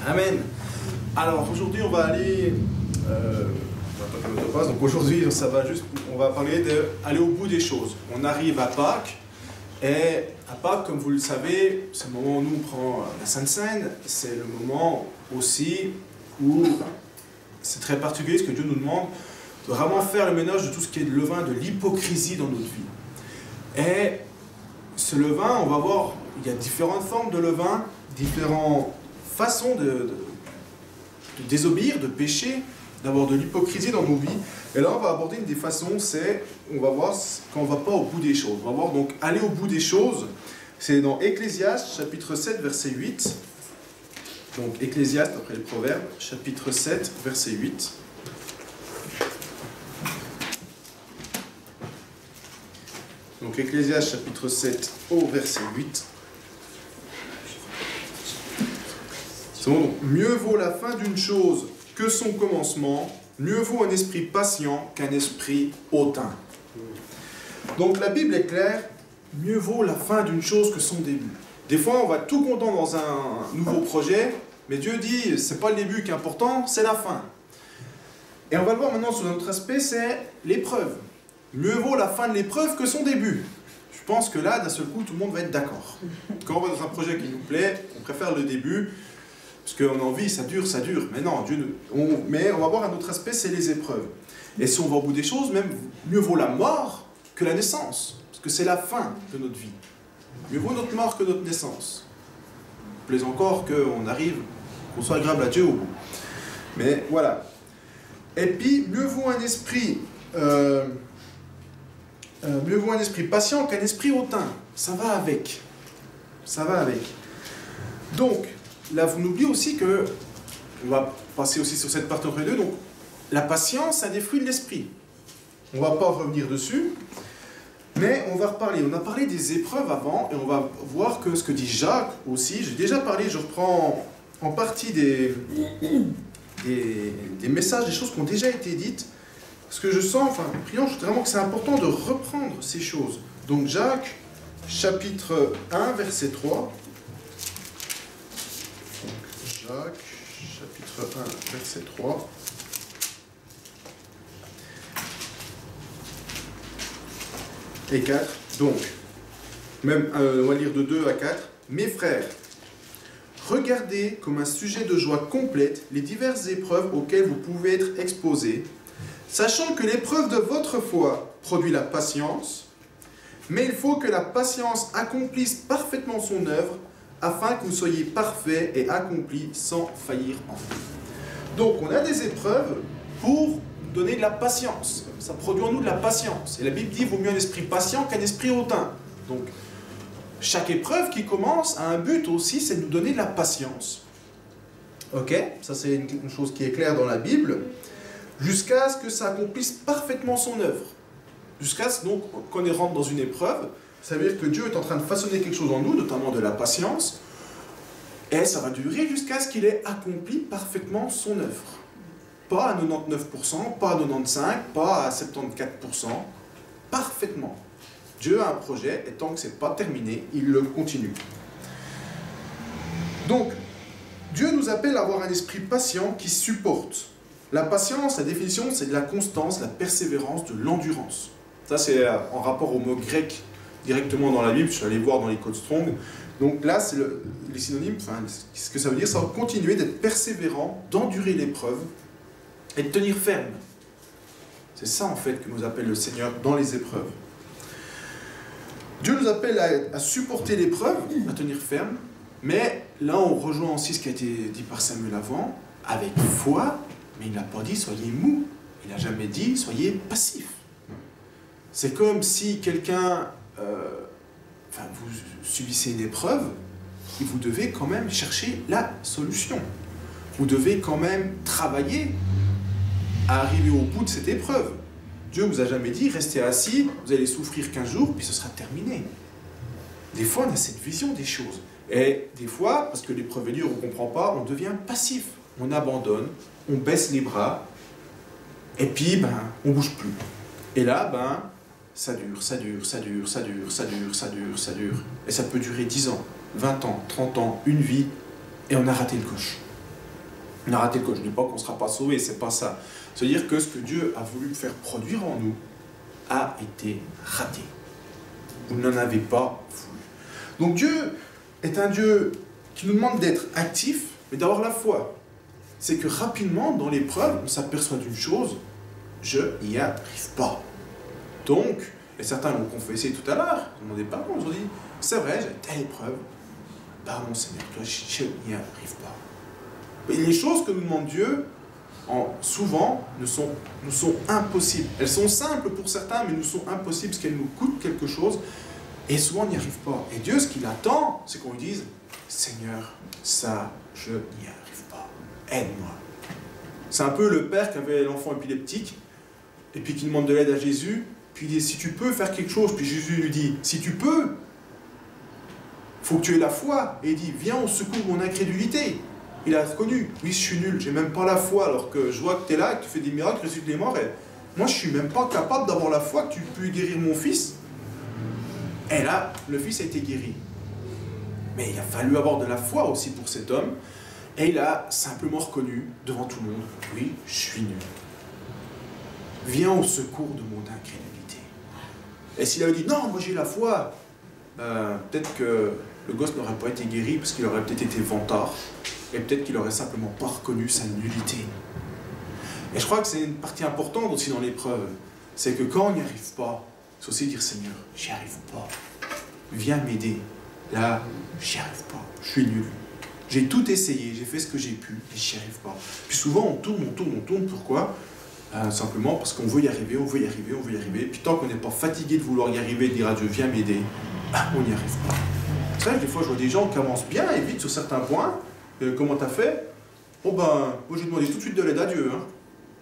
Amen. Alors aujourd'hui on va aller, donc aujourd'hui ça va juste, on va parler d'aller au bout des choses. On arrive à Pâques et à Pâques, comme vous le savez, c'est le moment où nous on prend la Sainte Seine, c'est le moment aussi où c'est très particulier ce que Dieu nous demande de vraiment faire le ménage de tout ce qui est de levain, de l'hypocrisie dans notre vie. Et ce levain, on va voir, il y a différentes formes de levain, différentes façons de désobéir, de pécher, d'avoir de l'hypocrisie dans nos vies. Et là, on va aborder une des façons, c'est, on va voir quand on ne va pas au bout des choses. On va voir donc aller au bout des choses. C'est dans Ecclésiaste, chapitre 7, verset 8. Donc Ecclésiaste, après les Proverbes, chapitre 7, verset 8. Donc Ecclésiaste, chapitre 7, au verset 8. Donc, mieux vaut la fin d'une chose que son commencement, mieux vaut un esprit patient qu'un esprit hautain. Donc la Bible est claire, mieux vaut la fin d'une chose que son début. Des fois on va être tout content dans un nouveau projet, mais Dieu dit, c'est pas le début qui est important, c'est la fin. Et on va le voir maintenant sur un autre aspect, c'est l'épreuve. Mieux vaut la fin de l'épreuve que son début. Je pense que là, d'un seul coup, tout le monde va être d'accord. Quand on va dans un projet qui nous plaît, on préfère le début, parce qu'on a envie, ça dure. Mais non, mais on va voir un autre aspect, c'est les épreuves. Et si on va au bout des choses, même mieux vaut la mort que la naissance. Parce que c'est la fin de notre vie. Mieux vaut notre mort que notre naissance. Plaise encore qu'on arrive, qu'on soit agréable à Dieu au bout. Mais voilà. Et puis, mieux vaut un esprit patient qu'un esprit hautain. Ça va avec. Ça va avec. Donc, là, vous n'oubliez aussi que, on va passer aussi sur cette partie entre les deux, donc, la patience, c'est un des fruits de l'esprit. On ne va pas revenir dessus, mais on va reparler. On a parlé des épreuves avant, et on va voir que ce que dit Jacques aussi, j'ai déjà parlé, je reprends en partie des messages, des choses qui ont déjà été dites, parce que je sens, enfin, prions vraiment que c'est important de reprendre ces choses. Donc Jacques, chapitre 1, verset 3. Jacques, chapitre 1, verset 3. Et 4. Donc, même, on va lire de 2 à 4. Mes frères, regardez comme un sujet de joie complète les diverses épreuves auxquelles vous pouvez être exposés, sachant que l'épreuve de votre foi produit la patience, mais il faut que la patience accomplisse parfaitement son œuvre, afin que vous soyez parfaits et accomplis sans faillir en rien. Donc, on a des épreuves pour donner de la patience. Ça produit en nous de la patience. Et la Bible dit, il vaut mieux un esprit patient qu'un esprit hautain. Donc, chaque épreuve qui commence a un but aussi, c'est de nous donner de la patience. Ok? Ça, c'est une chose qui est claire dans la Bible. Jusqu'à ce que ça accomplisse parfaitement son œuvre. Jusqu'à ce donc, qu'on rentre dans une épreuve, ça veut dire que Dieu est en train de façonner quelque chose en nous, notamment de la patience, et ça va durer jusqu'à ce qu'il ait accompli parfaitement son œuvre. Pas à 99%, pas à 95%, pas à 74%, parfaitement. Dieu a un projet, et tant que ce n'est pas terminé, il le continue. Donc, Dieu nous appelle à avoir un esprit patient qui supporte. La patience, la définition, c'est de la constance, la persévérance, de l'endurance. Ça, c'est en rapport au mot grec directement dans la Bible, je suis allé voir dans les codes Strong. Donc là, c'est les synonymes, enfin, ce que ça veut dire, ça va continuer d'être persévérant, d'endurer l'épreuve et de tenir ferme. C'est ça, en fait, que nous appelle le Seigneur dans les épreuves. Dieu nous appelle à supporter l'épreuve, à tenir ferme, mais là, on rejoint aussi ce qui a été dit par Samuel avant, avec foi, mais il n'a pas dit « soyez mou ». Il n'a jamais dit « soyez passif ». C'est comme si quelqu'un... vous subissez une épreuve, et vous devez quand même chercher la solution. Vous devez quand même travailler à arriver au bout de cette épreuve. Dieu ne vous a jamais dit, restez assis, vous allez souffrir 15 jours, puis ce sera terminé. Des fois, on a cette vision des choses. Et des fois, parce que l'épreuve est dure, on ne comprend pas, on devient passif. On abandonne, on baisse les bras, et puis, on ne bouge plus. Et là, ça dure. Et ça peut durer 10 ans, 20 ans, 30 ans, une vie, et on a raté le coche. On a raté le coche. Je ne dis pas qu'on ne sera pas sauvé, c'est pas ça. C'est-à-dire que ce que Dieu a voulu faire produire en nous a été raté. Vous n'en avez pas voulu. Donc Dieu est un Dieu qui nous demande d'être actif, mais d'avoir la foi. C'est que rapidement, dans l'épreuve, on s'aperçoit d'une chose, je n'y arrive pas. Donc, et certains l'ont confessé tout à l'heure, ils m'ont demandé pardon, ils ont dit, c'est vrai, j'ai telle épreuve, pardon Seigneur, toi, je n'y arrive pas. Et les choses que nous demande Dieu, souvent, nous sont impossibles. Elles sont simples pour certains, mais nous sont impossibles parce qu'elles nous coûtent quelque chose, et souvent on n'y arrive pas. Et Dieu, ce qu'il attend, c'est qu'on lui dise, Seigneur, ça, je n'y arrive pas. Aide-moi. C'est un peu le père qui avait l'enfant épileptique, et puis qui demande de l'aide à Jésus, puis il dit, si tu peux faire quelque chose, puis Jésus lui dit, si tu peux, il faut que tu aies la foi. Et il dit, viens au secours de mon incrédulité. Il a reconnu, oui, je suis nul, j'ai même pas la foi, alors que je vois que tu es là, que tu fais des miracles, ressuscites les morts, et moi je suis même pas capable d'avoir la foi que tu peux guérir mon fils. Et là, le fils a été guéri. Mais il a fallu avoir de la foi aussi pour cet homme, et il a simplement reconnu devant tout le monde, oui, je suis nul. Viens au secours de mon incrédulité. Et s'il avait dit, non, moi j'ai la foi, peut-être que le gosse n'aurait pas été guéri, parce qu'il aurait peut-être été vantard, et peut-être qu'il n'aurait simplement pas reconnu sa nullité. Et je crois que c'est une partie importante aussi dans l'épreuve, c'est que quand on n'y arrive pas, c'est aussi dire, Seigneur, j'y arrive pas, viens m'aider. Là, j'y arrive pas, je suis nul. J'ai tout essayé, j'ai fait ce que j'ai pu, et j'y arrive pas. Puis souvent, on tourne, pourquoi ? Simplement parce qu'on veut y arriver, on veut y arriver, on veut y arriver. Puis tant qu'on n'est pas fatigué de vouloir y arriver, de dire à Dieu, viens m'aider, on n'y arrive pas. C'est vrai que des fois, je vois des gens qui avancent bien et vite sur certains points. Comment t'as fait ? Oh ben, moi j'ai demandé tout de suite de l'aide à Dieu. Hein.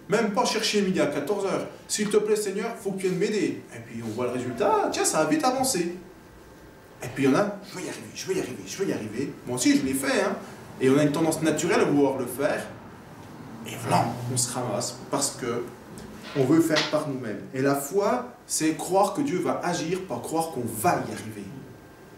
Même pas chercher midi à 14h. S'il te plaît, Seigneur, il faut que tu viennes m'aider. Et puis on voit le résultat, tiens, ça a vite avancé. Et puis il y en a, je veux y arriver. Moi aussi, je l'ai fait. Hein. Et on a une tendance naturelle à vouloir le faire. Et voilà, on se ramasse parce que on veut faire par nous-mêmes. Et la foi, c'est croire que Dieu va agir, pas croire qu'on va y arriver.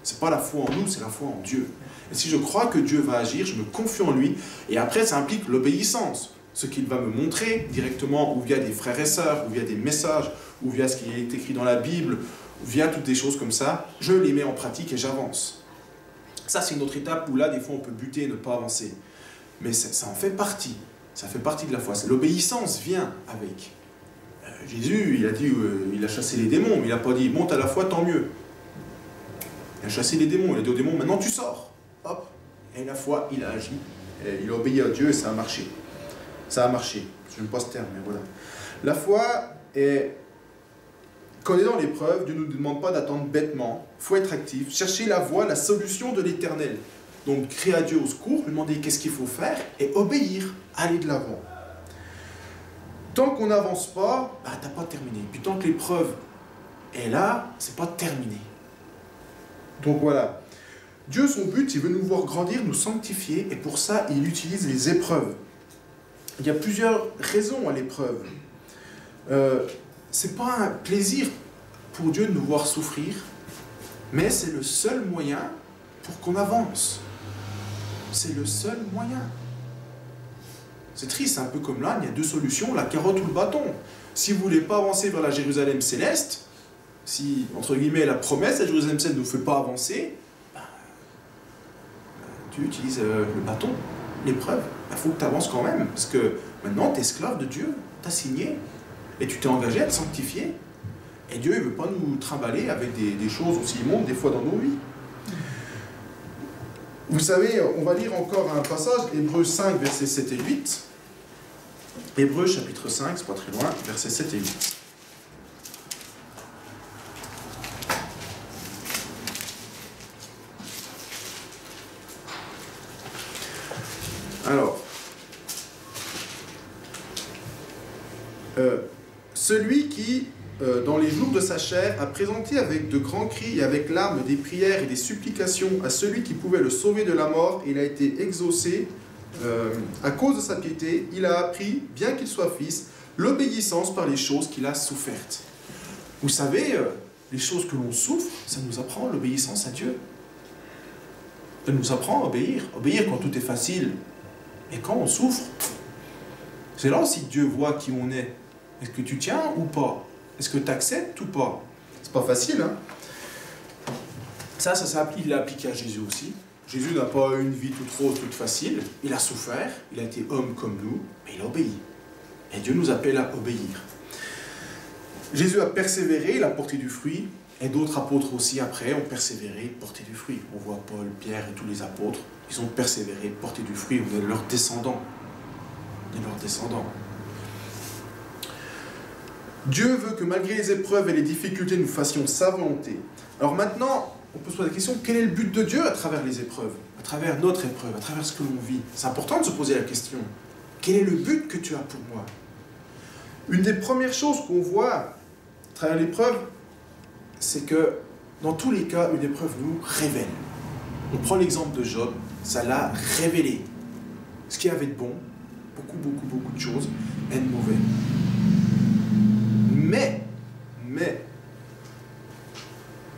C'est pas la foi en nous, c'est la foi en Dieu. Et si je crois que Dieu va agir, je me confie en lui. Et après, ça implique l'obéissance. Ce qu'il va me montrer directement, ou via des frères et sœurs, ou via des messages, ou via ce qui est écrit dans la Bible, ou via toutes des choses comme ça, je les mets en pratique et j'avance. Ça, c'est une autre étape où là, des fois, on peut buter et ne pas avancer. Mais ça en fait partie. Ça fait partie de la foi. L'obéissance vient avec. Jésus, il a dit, il a chassé les démons, mais il n'a pas dit, monte à la foi, tant mieux. Il a chassé les démons, il a dit aux démons, maintenant tu sors. Hop. Et la foi, il a agi. Et il a obéi à Dieu et ça a marché. Ça a marché. Je n'aime pas ce terme, mais voilà. La foi est... Quand on est dans l'épreuve, Dieu ne nous demande pas d'attendre bêtement. Il faut être actif, chercher la voie, la solution de l'éternel. Donc, crier à Dieu au secours, lui demander qu'est-ce qu'il faut faire et obéir, aller de l'avant. Tant qu'on n'avance pas, t'as pas terminé. Puis tant que l'épreuve est là, c'est pas terminé. Donc voilà. Dieu, son but, il veut nous voir grandir, nous sanctifier, et pour ça, il utilise les épreuves. Il y a plusieurs raisons à l'épreuve. C'est pas un plaisir pour Dieu de nous voir souffrir, mais c'est le seul moyen pour qu'on avance. C'est le seul moyen. C'est triste, c'est un peu comme là, il y a deux solutions, la carotte ou le bâton. Si vous ne voulez pas avancer vers la Jérusalem céleste, si, entre guillemets, la promesse, la Jérusalem céleste ne vous fait pas avancer, Dieu utilise le bâton, l'épreuve. Il faut que tu avances quand même, parce que maintenant, tu es esclave de Dieu, tu as signé, et tu t'es engagé à te sanctifier. Et Dieu ne veut pas nous trimballer avec des choses aussi immondes, des fois, dans nos vies. Vous savez, on va lire encore un passage, Hébreux 5, versets 7 et 8. Hébreux chapitre 5, c'est pas très loin, versets 7 et 8. Alors, celui qui, dans les jours de sa chair, a présenté avec de grands cris et avec larmes des prières et des supplications à celui qui pouvait le sauver de la mort, il a été exaucé à cause de sa piété. Il a appris, bien qu'il soit fils, l'obéissance par les choses qu'il a souffertes. Vous savez, les choses que l'on souffre, ça nous apprend l'obéissance à Dieu. Ça nous apprend à obéir. Obéir quand tout est facile. Et quand on souffre, c'est là aussi que Dieu voit qui on est. Est-ce que tu tiens ou pas? Est-ce que tu acceptes ou pas? C'est pas facile, hein? Ça il l'a appliqué à Jésus aussi. Jésus n'a pas eu une vie toute rose, toute facile. Il a souffert, il a été homme comme nous, mais il a obéi. Et Dieu nous appelle à obéir. Jésus a persévéré, il a porté du fruit, et d'autres apôtres aussi après ont persévéré, porté du fruit. On voit Paul, Pierre et tous les apôtres, ils ont persévéré, porté du fruit, on est leurs descendants. On est leurs descendants. Dieu veut que malgré les épreuves et les difficultés, nous fassions sa volonté. Alors maintenant, on peut se poser la question, quel est le but de Dieu à travers les épreuves, à travers notre épreuve, à travers ce que l'on vit? C'est important de se poser la question. Quel est le but que tu as pour moi? Une des premières choses qu'on voit à travers l'épreuve, c'est que dans tous les cas, une épreuve nous révèle. On prend l'exemple de Job, ça l'a révélé. Ce qu'il y avait de bon, beaucoup de choses, et de mauvais. Mais,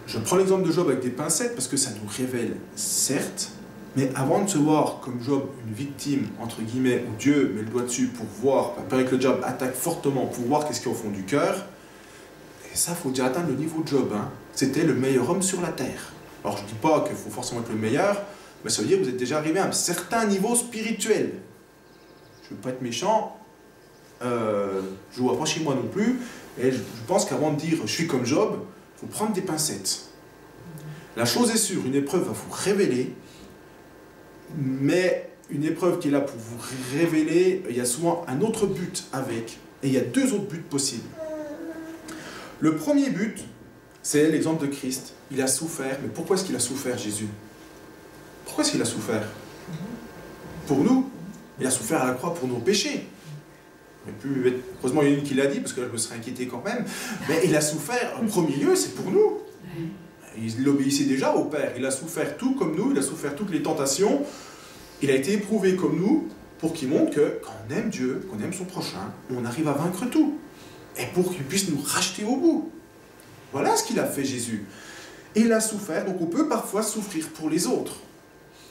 je prends l'exemple de Job avec des pincettes parce que ça nous révèle, certes, mais avant de se voir comme Job une victime, entre guillemets, où Dieu met le doigt dessus pour voir, avec le Job attaque fortement pour voir qu'est-ce qu'il y a au fond du cœur, et ça, il faut déjà atteindre le niveau de Job. Hein. C'était le meilleur homme sur la terre. Alors je ne dis pas qu'il faut forcément être le meilleur, mais ça veut dire que vous êtes déjà arrivé à un certain niveau spirituel. Je ne veux pas être méchant, je ne vois pas chez moi non plus, et je pense qu'avant de dire je suis comme Job, il faut prendre des pincettes. La chose est sûre, une épreuve va vous révéler, mais une épreuve qui est là pour vous révéler, il y a souvent un autre but avec, et il y a deux autres buts possibles. Le premier but, c'est l'exemple de Christ. Il a souffert, mais pourquoi est-ce qu'il a souffert, Jésus? Pourquoi est-ce qu'il a souffert? Pour nous. Il a souffert à la croix pour nos péchés. Heureusement, il y en a une qui l'a dit, parce que là, je me serais inquiété quand même. Mais il a souffert, en premier lieu, c'est pour nous. Il obéissait déjà au Père. Il a souffert tout comme nous, il a souffert toutes les tentations. Il a été éprouvé comme nous, pour qu'il montre que quand on aime Dieu, qu'on aime son prochain, on arrive à vaincre tout. Et pour qu'il puisse nous racheter au bout. Voilà ce qu'il a fait, Jésus. Et il a souffert, donc on peut parfois souffrir pour les autres.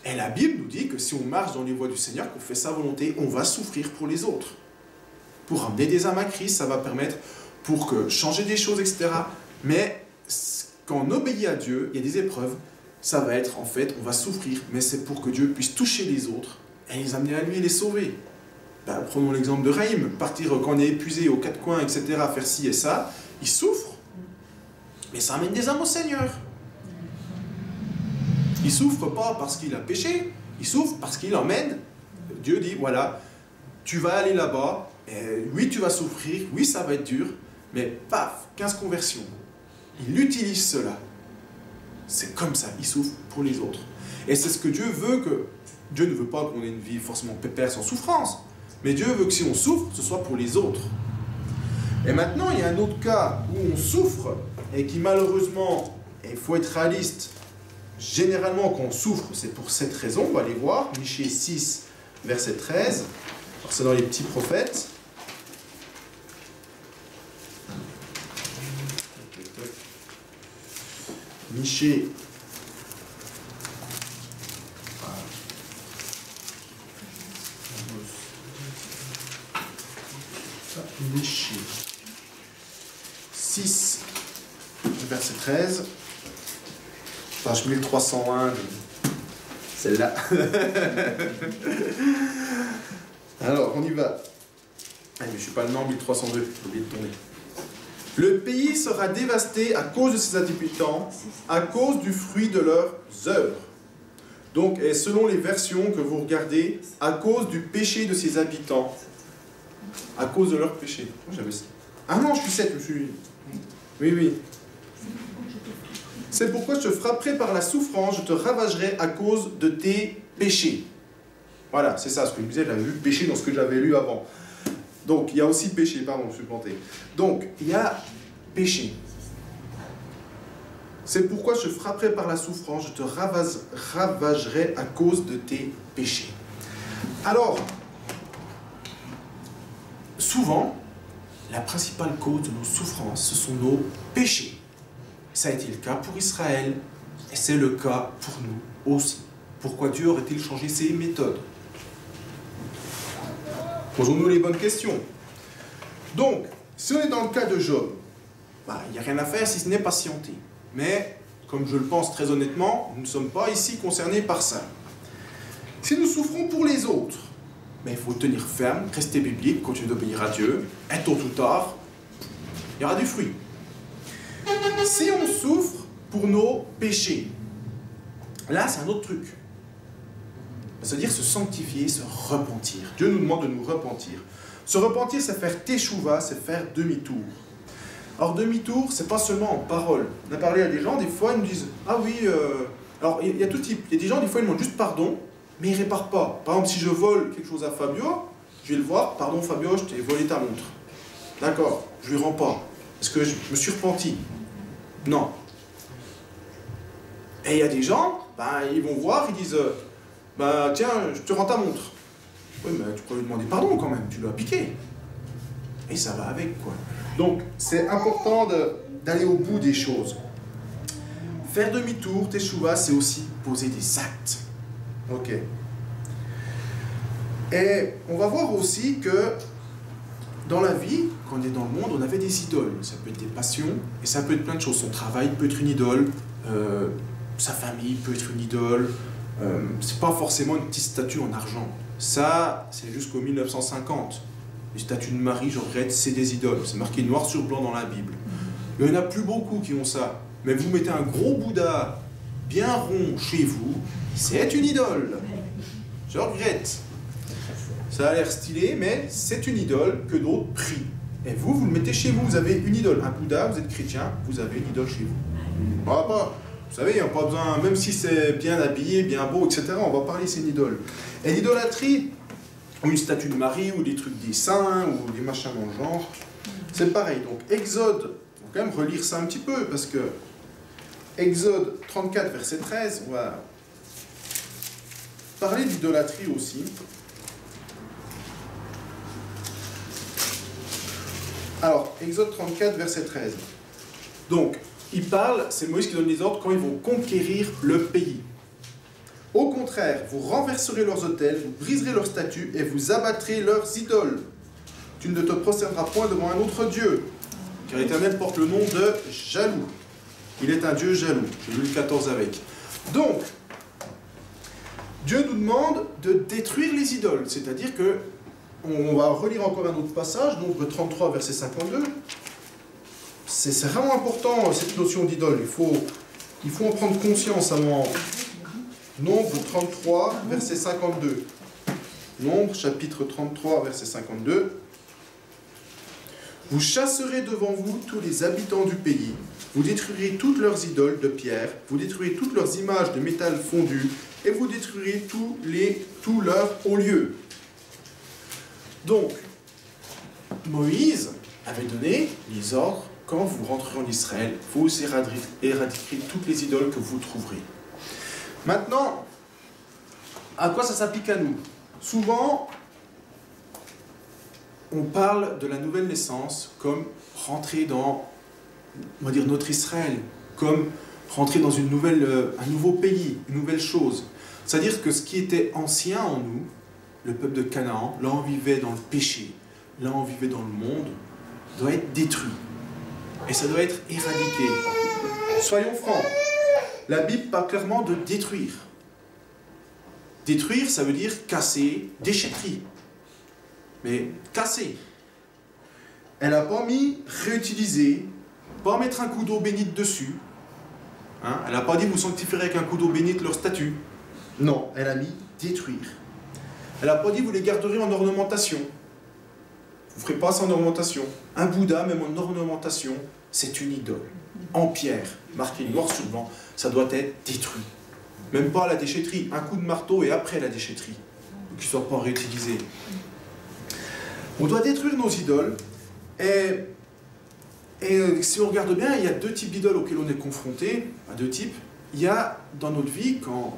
Et la Bible nous dit que si on marche dans les voies du Seigneur, qu'on fait sa volonté, on va souffrir pour les autres. Pour amener des âmes à Christ, ça va permettre pour que changer des choses, etc. Mais quand on obéit à Dieu, il y a des épreuves, ça va être en fait, on va souffrir, mais c'est pour que Dieu puisse toucher les autres et les amener à lui et les sauver. Ben, prenons l'exemple de Raïm, partir quand on est épuisé aux quatre coins, etc., faire ci et ça, il souffre, mais ça amène des âmes au Seigneur. Il ne souffre pas parce qu'il a péché, il souffre parce qu'il emmène. Dieu dit, voilà, tu vas aller là-bas, oui, tu vas souffrir, oui, ça va être dur, mais paf, 15 conversions. Il utilise cela. C'est comme ça, il souffre pour les autres. Et c'est ce que Dieu veut que... Dieu ne veut pas qu'on ait une vie forcément pépère sans souffrance, mais Dieu veut que si on souffre, ce soit pour les autres. Et maintenant, il y a un autre cas où on souffre, et qui malheureusement, et il faut être réaliste, généralement quand on souffre, c'est pour cette raison, on va aller voir, Michée 6, verset 13, alors c'est dans les petits prophètes. Michée. Michée 6, verset 13. Page 1301, celle-là. Alors, on y va. Ah, mais je ne suis pas le nom, 1302, j'ai oublié de tourner. Le pays sera dévasté à cause de ses habitants, à cause du fruit de leurs œuvres. Donc, et selon les versions que vous regardez, à cause du péché de ses habitants, à cause de leur péché. Ah non, je suis 7, je suis... Oui. C'est pourquoi je te frapperai par la souffrance, je te ravagerai à cause de tes péchés. Voilà, c'est ça ce que je disais, j'avais vu péché dans ce que j'avais lu avant. Donc, il y a aussi péché, pardon, je me suis planté. Donc, il y a péché. C'est pourquoi je te frapperai par la souffrance, je te ravagerai à cause de tes péchés. Alors, souvent, la principale cause de nos souffrances, ce sont nos péchés. Ça a été le cas pour Israël, et c'est le cas pour nous aussi. Pourquoi Dieu aurait-il changé ses méthodes? Posons-nous les bonnes questions. Donc, si on est dans le cas de Job, il n'y a rien à faire si ce n'est patienter. Mais, comme je le pense très honnêtement, nous ne sommes pas ici concernés par ça. Si nous souffrons pour les autres, il faut tenir ferme, rester biblique, continuer d'obéir à Dieu, et tôt ou tard, il y aura du fruit. Si on souffre pour nos péchés, là c'est un autre truc. C'est-à-dire se sanctifier, se repentir. Dieu nous demande de nous repentir. Se repentir, c'est faire teshuva, c'est faire demi-tour. Alors demi-tour, c'est pas seulement en parole. On a parlé à des gens, des fois ils nous disent « Ah oui, alors il y a tout type. Il y a des gens, des fois ils demandent juste pardon, mais ils ne réparent pas. Par exemple, si je vole quelque chose à Fabio, je vais le voir, pardon Fabio, je t'ai volé ta montre. D'accord, je lui rends pas. Parce que je me suis repenti. Non. Et il y a des gens, ils vont voir, ils disent tiens, je te rends ta montre. Oui, mais tu peux lui demander pardon quand même, tu l'as piqué. Et ça va avec, quoi. Donc, c'est important d'aller au bout des choses. Faire demi-tour, teshuva, c'est aussi poser des actes. Ok. Et on va voir aussi que dans la vie, quand on est dans le monde, on avait des idoles. Ça peut être des passions, et ça peut être plein de choses. Son travail peut être une idole, sa famille peut être une idole. C'est pas forcément une petite statue en argent. Ça, c'est jusqu'au 1950. Les statues de Marie, je regrette, c'est des idoles. C'est marqué noir sur blanc dans la Bible. Il n'y en a plus beaucoup qui ont ça. Mais vous mettez un gros Bouddha bien rond chez vous, c'est une idole. Je regrette. Ça a l'air stylé, mais c'est une idole que d'autres prient. Et vous, vous le mettez chez vous, vous avez une idole. Un Bouddha, vous êtes chrétien, vous avez une idole chez vous. Vous savez, il n'y a pas besoin, même si c'est bien habillé, bien beau, etc., on va parler, c'est une idole. Et l'idolâtrie, ou une statue de Marie, ou des trucs des saints, ou des machins dans le genre, c'est pareil. Donc, Exode, il faut quand même relire ça un petit peu, parce que Exode 34, verset 13, on va parler d'idolâtrie aussi. Alors, Exode 34, verset 13. Donc, il parle, c'est Moïse qui donne les ordres quand ils vont conquérir le pays. Au contraire, vous renverserez leurs autels, vous briserez leurs statues et vous abattrez leurs idoles. Tu ne te prosterneras point devant un autre Dieu, car l'Éternel porte le nom de jaloux. Il est un Dieu jaloux. J'ai lu le 14 avec. Donc, Dieu nous demande de détruire les idoles, c'est-à-dire que, on va relire encore un autre passage, Nombre 33, verset 52. C'est vraiment important, cette notion d'idole. Il faut en prendre conscience avant. Nombre 33, verset 52. Nombre, chapitre 33, verset 52. Vous chasserez devant vous tous les habitants du pays. Vous détruirez toutes leurs idoles de pierre. Vous détruirez toutes leurs images de métal fondu. Et vous détruirez tous leurs hauts lieux. Donc, Moïse avait donné les ordres. Quand vous rentrerez en Israël, vous éradiquerez toutes les idoles que vous trouverez. Maintenant, à quoi ça s'applique à nous? Souvent, on parle de la nouvelle naissance comme rentrer dans, on va dire, notre Israël, comme rentrer dans un nouveau pays, une nouvelle chose. C'est-à-dire que ce qui était ancien en nous, le peuple de Canaan, là on vivait dans le péché, là on vivait dans le monde, doit être détruit. Et ça doit être éradiqué. Soyons francs, la Bible parle clairement de détruire. Détruire, ça veut dire casser, déchetterie. Mais casser. Elle n'a pas mis réutiliser, pas mettre un coup d'eau bénite dessus. Hein? Elle n'a pas dit vous sanctifierez avec un coup d'eau bénite leur statue. Non, elle a mis détruire. Elle n'a pas dit vous les garderez en ornementation. Vous ne ferez pas ça en ornementation. Un Bouddha, même en ornementation, c'est une idole. En pierre, marqué noir sur blanc, ça doit être détruit. Même pas à la déchetterie, un coup de marteau et après la déchetterie. Pour qu'ils ne soient pas réutilisés. On doit détruire nos idoles. Et si on regarde bien, il y a deux types d'idoles auxquelles on est confronté. Deux types. Il y a dans notre vie, quand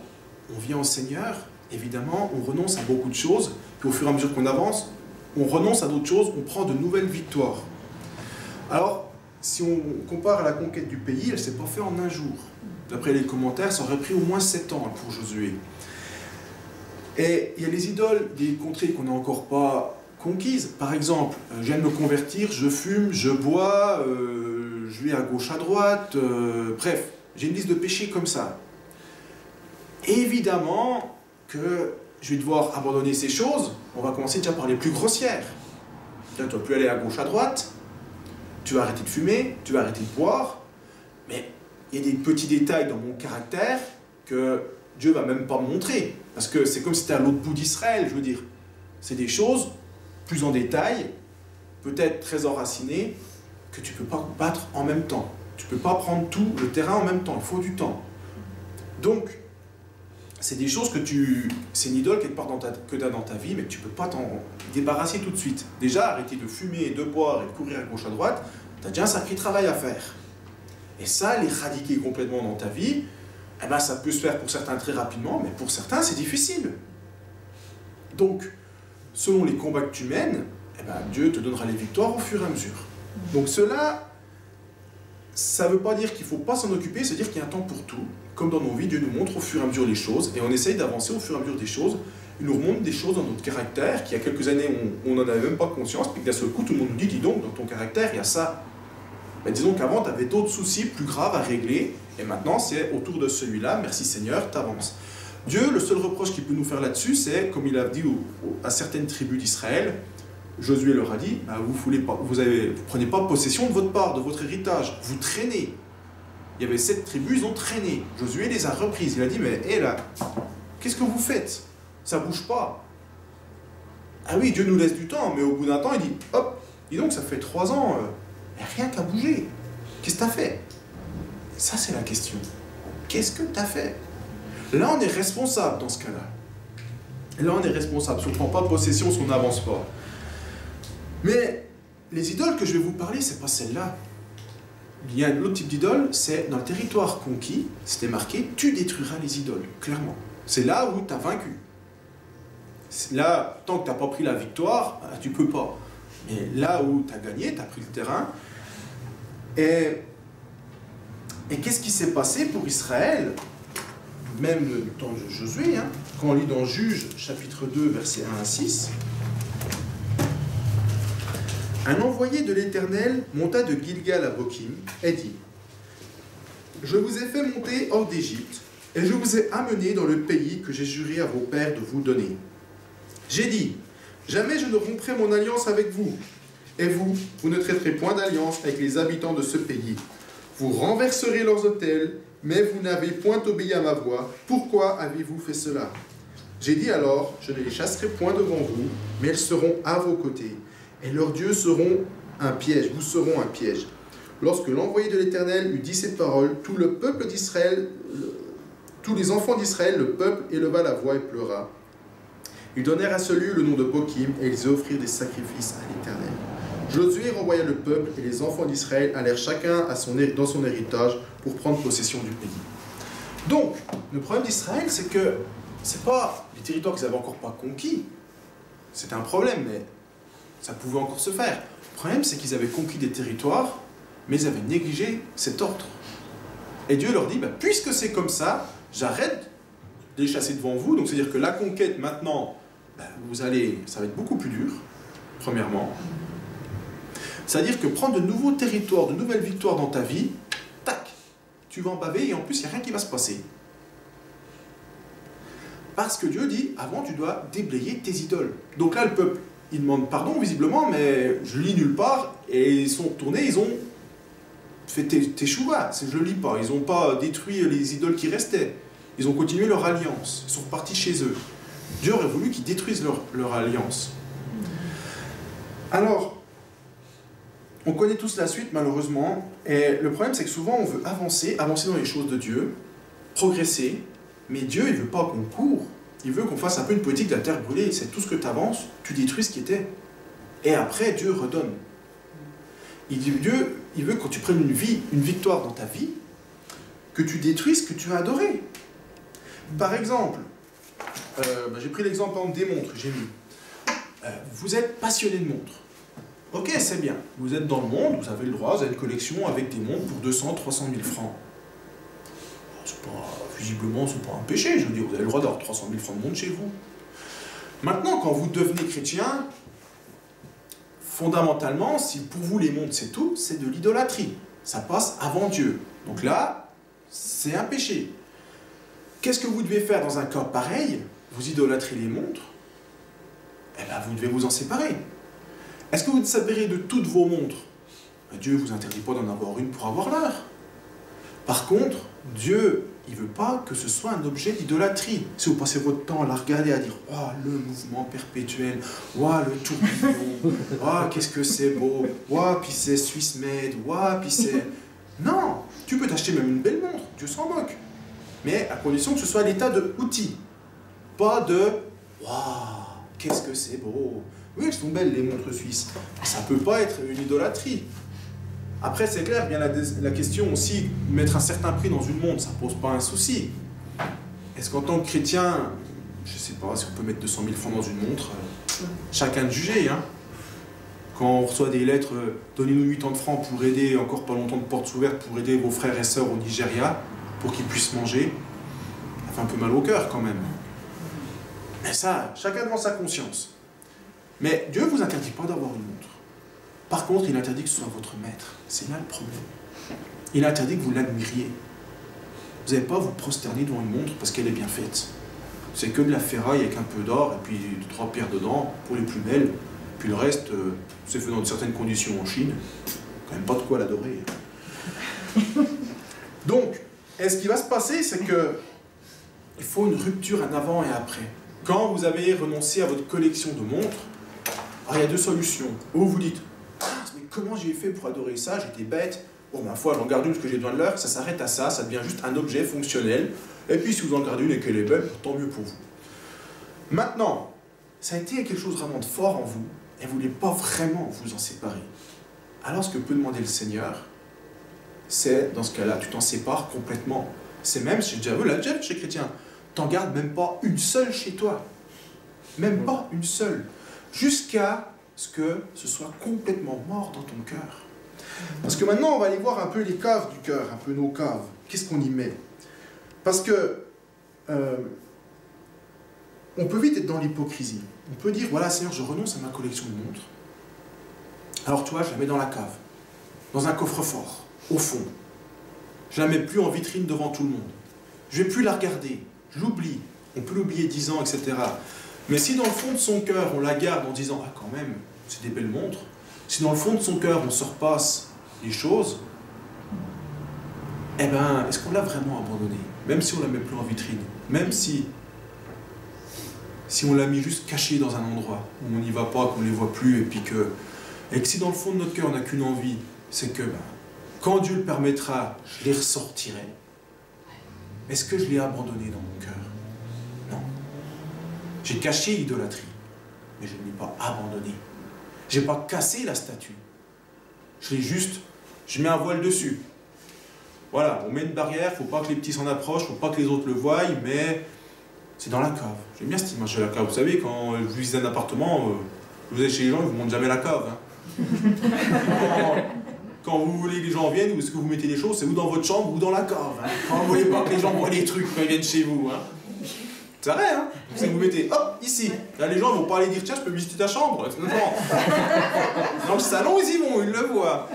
on vient au Seigneur, évidemment, on renonce à beaucoup de choses. Puis au fur et à mesure qu'on avance, on renonce à d'autres choses, on prend de nouvelles victoires. Alors, si on compare à la conquête du pays, elle ne s'est pas faite en un jour. D'après les commentaires, ça aurait pris au moins 7 ans pour Josué. Et il y a les idoles des contrées qu'on n'a encore pas conquises. Par exemple, je viens de me convertir, je fume, je bois, je vais à gauche, à droite, bref, j'ai une liste de péchés comme ça. Évidemment que je vais devoir abandonner ces choses. On va commencer déjà par les plus grossières. Tu ne vas plus aller à gauche, à droite, tu vas arrêter de fumer, tu vas arrêter de boire, mais il y a des petits détails dans mon caractère que Dieu ne va même pas me montrer. Parce que c'est comme si c'était à l'autre bout d'Israël, je veux dire. C'est des choses plus en détail, peut-être très enracinées, que tu ne peux pas battre en même temps. Tu ne peux pas prendre tout le terrain en même temps, il faut du temps. Donc, c'est des choses que c'est une idole quelque part que tu as dans ta vie, mais tu ne peux pas t'en débarrasser tout de suite. Déjà, arrêter de fumer, de boire et de courir à gauche à droite, tu as déjà un sacré travail à faire. Et ça, l'éradiquer complètement dans ta vie, eh ben, ça peut se faire pour certains très rapidement, mais pour certains, c'est difficile. Donc, selon les combats que tu mènes, eh ben, Dieu te donnera les victoires au fur et à mesure. Donc cela, ça ne veut pas dire qu'il ne faut pas s'en occuper, c'est-à-dire qu'il y a un temps pour tout. Comme dans nos vies, Dieu nous montre au fur et à mesure les choses, et on essaye d'avancer au fur et à mesure des choses. Il nous remonte des choses dans notre caractère, qu'il y a quelques années, on n'en avait même pas conscience, puis que d'un seul coup, tout le monde nous dit, dis donc, dans ton caractère, il y a ça. Mais disons qu'avant, tu avais d'autres soucis plus graves à régler, et maintenant, c'est autour de celui-là, merci Seigneur, tu avances. Dieu, le seul reproche qu'il peut nous faire là-dessus, c'est, comme il a dit à certaines tribus d'Israël, Josué leur a dit, vous prenez pas possession de votre part, de votre héritage, vous traînez. Il y avait 7 tribus, ils ont traîné. Josué les a reprises. Il a dit, mais hé là, qu'est-ce que vous faites? Ça bouge pas. Ah oui, Dieu nous laisse du temps, mais au bout d'un temps, il dit, hop, dis donc, ça fait 3 ans, rien qu'à bouger. Qu'est-ce que tu as fait? Ça, c'est la question. Qu'est-ce que tu as fait? Là, on est responsable dans ce cas-là. Là, on est responsable. Si on ne prend pas possession, si on n'avance pas. Mais les idoles que je vais vous parler, ce n'est pas celle-là. Il y a l'autre type d'idole, c'est dans le territoire conquis, c'était marqué, tu détruiras les idoles, clairement. C'est là où tu as vaincu. Là, tant que tu n'as pas pris la victoire, tu ne peux pas. Mais là où tu as gagné, tu as pris le terrain. Et qu'est-ce qui s'est passé pour Israël? Même dans Josué, quand on lit dans Juges, chapitre 2, versets 1 à 6, un envoyé de l'Éternel monta de Gilgal à Bokim et dit, « Je vous ai fait monter hors d'Égypte, et je vous ai amené dans le pays que j'ai juré à vos pères de vous donner. J'ai dit, jamais je ne romprai mon alliance avec vous, et vous ne traiterez point d'alliance avec les habitants de ce pays. Vous renverserez leurs autels, mais vous n'avez point obéi à ma voix. Pourquoi avez-vous fait cela? J'ai dit alors, je ne les chasserai point devant vous, mais elles seront à vos côtés. Et leurs dieux seront un piège, vous seront un piège. Lorsque l'envoyé de l'Éternel eut dit ces paroles, tout le peuple d'Israël, tous les enfants d'Israël, le peuple éleva la voix et pleura. Ils donnèrent à ce lieu le nom de Bokim, et ils offrirent des sacrifices à l'Éternel. Josué renvoya le peuple, et les enfants d'Israël allèrent chacun dans son héritage pour prendre possession du pays. Donc, le problème d'Israël, c'est que ce n'est pas les territoires qu'ils n'avaient encore pas conquis. C'était un problème, mais ça pouvait encore se faire. Le problème, c'est qu'ils avaient conquis des territoires, mais ils avaient négligé cet ordre. Et Dieu leur dit, puisque c'est comme ça, j'arrête de les chasser devant vous. Donc, c'est-à-dire que la conquête, maintenant, ça va être beaucoup plus dur, premièrement. C'est-à-dire que prendre de nouveaux territoires, de nouvelles victoires dans ta vie, tac, tu vas en baver et en plus, il n'y a rien qui va se passer. Parce que Dieu dit, avant, tu dois déblayer tes idoles. Donc là, le peuple, il demande pardon, visiblement, mais je lis nulle part, et ils sont retournés, ils ont fait teshuva, je ne lis pas, ils n'ont pas détruit les idoles qui restaient, ils ont continué leur alliance, ils sont repartis chez eux. Dieu aurait voulu qu'ils détruisent leur alliance. Alors, on connaît tous la suite, malheureusement, et le problème, c'est que souvent, on veut avancer dans les choses de Dieu, progresser, mais Dieu, il ne veut pas qu'on court. Il veut qu'on fasse un peu une politique de la terre brûlée. C'est tout ce que tu avances, tu détruis ce qui était. Et après, Dieu redonne. Dieu, il veut que quand tu prennes une victoire dans ta vie, que tu détruises ce que tu as adoré. Par exemple, j'ai pris l'exemple des montres, j'ai mis. Vous êtes passionné de montres. Ok, c'est bien. Vous êtes dans le monde, vous avez le droit, vous avez une collection avec des montres pour 200, 300 000 francs. Visiblement, ce n'est pas un péché. Je veux dire, vous avez le droit d'avoir 300 000 francs de montre chez vous. Maintenant, quand vous devenez chrétien, fondamentalement, si pour vous les montres c'est tout, c'est de l'idolâtrie. Ça passe avant Dieu. Donc là, c'est un péché. Qu'est-ce que vous devez faire dans un cas pareil? Vous idolâtrez les montres, eh bien vous devez vous en séparer. Est-ce que vous vous séparez de toutes vos montres? Dieu ne vous interdit pas d'en avoir une pour avoir l'heure. Par contre, Dieu, il ne veut pas que ce soit un objet d'idolâtrie. Si vous passez votre temps à la regarder, à dire « Oh, le mouvement perpétuel, oh, le tourbillon, oh, qu'est-ce que c'est beau, oh, puis c'est Swiss made, oh, puis c'est... » Non, tu peux t'acheter même une belle montre, Dieu s'en moque. Mais à condition que ce soit à l'état de outil, pas de « Waouh, qu'est-ce que c'est beau !» Oui, elles sont belles les montres suisses. Ça ne peut pas être une idolâtrie. Après, c'est clair, bien la question aussi, mettre un certain prix dans une montre, ça ne pose pas un souci. Est-ce qu'en tant que chrétien, je ne sais pas si on peut mettre 200 000 francs dans une montre, chacun de juger, hein. Quand on reçoit des lettres, donnez-nous 80 francs pour aider, encore pas longtemps de portes ouvertes, pour aider vos frères et sœurs au Nigeria, pour qu'ils puissent manger, ça fait un peu mal au cœur quand même. Mais ça, chacun devant sa conscience. Mais Dieu ne vous interdit pas d'avoir une montre. Par contre, il interdit que ce soit votre maître. C'est là le problème. Il interdit que vous l'admiriez. Vous n'allez pas vous prosterner devant une montre parce qu'elle est bien faite. C'est que de la ferraille avec un peu d'or et puis 2-3 pierres dedans pour les plus belles. Puis le reste, c'est fait dans certaines conditions en Chine. Quand même pas de quoi l'adorer. Donc, ce qui va se passer, c'est que il faut une rupture, un avant et après. Quand vous avez renoncé à votre collection de montres, alors il y a deux solutions. Ou vous dites, mais comment j'ai fait pour adorer ça? J'étais bête. Bon, ma foi, j'en garde une parce que j'ai besoin de l'heure. Ça s'arrête à ça. Ça devient juste un objet fonctionnel. Et puis, si vous en gardez une et qu'elle est belle, tant mieux pour vous. Maintenant, ça a été quelque chose vraiment de fort en vous. Et vous ne voulez pas vraiment vous en séparer. Alors, ce que peut demander le Seigneur, c'est, dans ce cas-là, tu t'en sépares complètement. C'est même, j'ai déjà vu la Jeff chez Chrétien, t'en gardes même pas une seule chez toi. Même pas une seule. Jusqu'à ce que ce soit complètement mort dans ton cœur. Parce que maintenant, on va aller voir un peu les caves du cœur, un peu nos caves. Qu'est-ce qu'on y met? Parce que on peut vite être dans l'hypocrisie. On peut dire, voilà, Seigneur, je renonce à ma collection de montres. Alors, tu vois, je la mets dans la cave, dans un coffre-fort, au fond. Je la mets plus en vitrine devant tout le monde. Je vais plus la regarder. Je l'oublie. On peut l'oublier 10 ans, etc. Mais si dans le fond de son cœur, on la garde en disant « Ah, quand même, c'est des belles montres », si dans le fond de son cœur, on se repasse les choses, eh bien, est-ce qu'on l'a vraiment abandonné? Même si on ne la met plus en vitrine, même si on l'a mis juste caché dans un endroit où on n'y va pas, qu'on ne les voit plus, et que si dans le fond de notre cœur, on n'a qu'une envie, c'est que quand Dieu le permettra, je les ressortirai. Est-ce que je l'ai abandonné dans mon cœur? Non. J'ai caché l'idolâtrie, mais je ne l'ai pas abandonné. Je n'ai pas cassé la statue. Je mets un voile dessus. Voilà, on met une barrière, il ne faut pas que les petits s'en approchent, il ne faut pas que les autres le voient, mais c'est dans la cave. J'aime bien cette image de la cave. Vous savez, quand vous visitez un appartement, vous êtes chez les gens, ils ne vous montrent jamais la cave. Hein. Quand vous voulez que les gens viennent, où est-ce que vous mettez les choses? C'est ou dans votre chambre ou dans la cave. Hein. Quand vous ne voulez pas que les gens voient les trucs quand ils viennent chez vous. Hein. C'est vrai, hein? C'est que vous mettez, hop, ici. Là, les gens ne vont pas aller dire, tiens, je peux visiter ta chambre. Non. Dans le salon, ils y vont, ils le voient.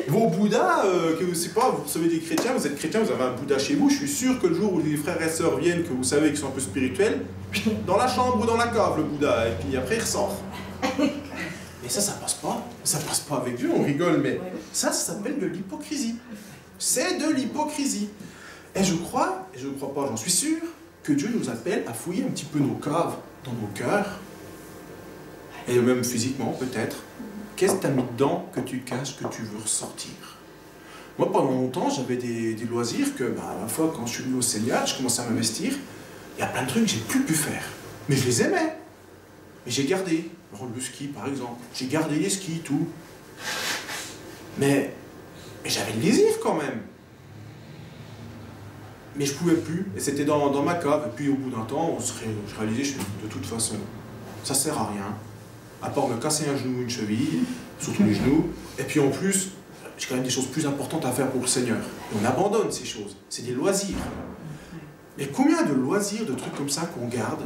Vos Bouddhas, que vous savez pas, vous recevez des chrétiens, vous êtes chrétien, vous avez un Bouddha chez vous, je suis sûr que le jour où les frères et sœurs viennent, que vous savez qu'ils sont un peu spirituels, dans la chambre ou dans la cave, le Bouddha, et puis après il ressort. Et ça passe pas. Ça passe pas avec Dieu, on rigole, mais ça s'appelle de l'hypocrisie. C'est de l'hypocrisie. Et je crois pas, j'en suis sûr, que Dieu nous appelle à fouiller un petit peu nos caves dans nos cœurs, et même physiquement peut-être. Qu'est-ce que tu as mis dedans que tu caches, que tu veux ressortir? Moi, pendant longtemps, j'avais des loisirs que, à la fois, quand je suis venu au Seigneur, je commençais à m'investir. Il y a plein de trucs que j'ai plus pu faire. Mais je les aimais. Mais j'ai gardé. Le ski, par exemple. J'ai gardé les skis, tout. Mais j'avais le désir, quand même. Mais je pouvais plus. Et c'était dans ma cave. Et puis, au bout d'un temps, je réalisais, de toute façon, ça sert à rien. À part me casser un genou, une cheville, surtout les genoux. Et puis en plus, j'ai quand même des choses plus importantes à faire pour le Seigneur. Et on abandonne ces choses. C'est des loisirs. Mais combien de loisirs, de trucs comme ça qu'on garde,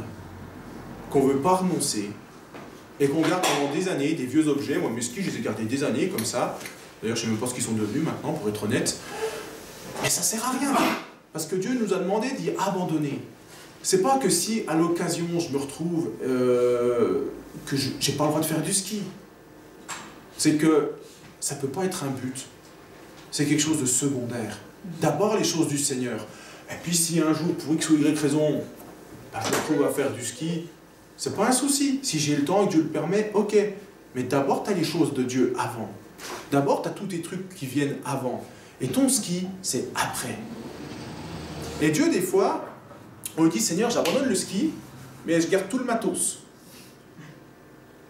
qu'on ne veut pas renoncer, et qu'on garde pendant des années des vieux objets. Moi, mes skis, je les ai gardés des années comme ça. D'ailleurs, je ne sais même pas ce qu'ils sont devenus maintenant, pour être honnête. Mais ça ne sert à rien. Parce que Dieu nous a demandé d'y abandonner. C'est pas que si, à l'occasion, je me retrouve que je n'ai pas le droit de faire du ski. C'est que ça ne peut pas être un but. C'est quelque chose de secondaire. D'abord, les choses du Seigneur. Et puis, si un jour, pour X ou Y raison, je me retrouve à faire du ski, c'est pas un souci. Si j'ai le temps et que Dieu le permet, ok. Mais d'abord, tu as les choses de Dieu avant. D'abord, tu as tous tes trucs qui viennent avant. Et ton ski, c'est après. Et Dieu, des fois, on lui dit, Seigneur, j'abandonne le ski, mais je garde tout le matos.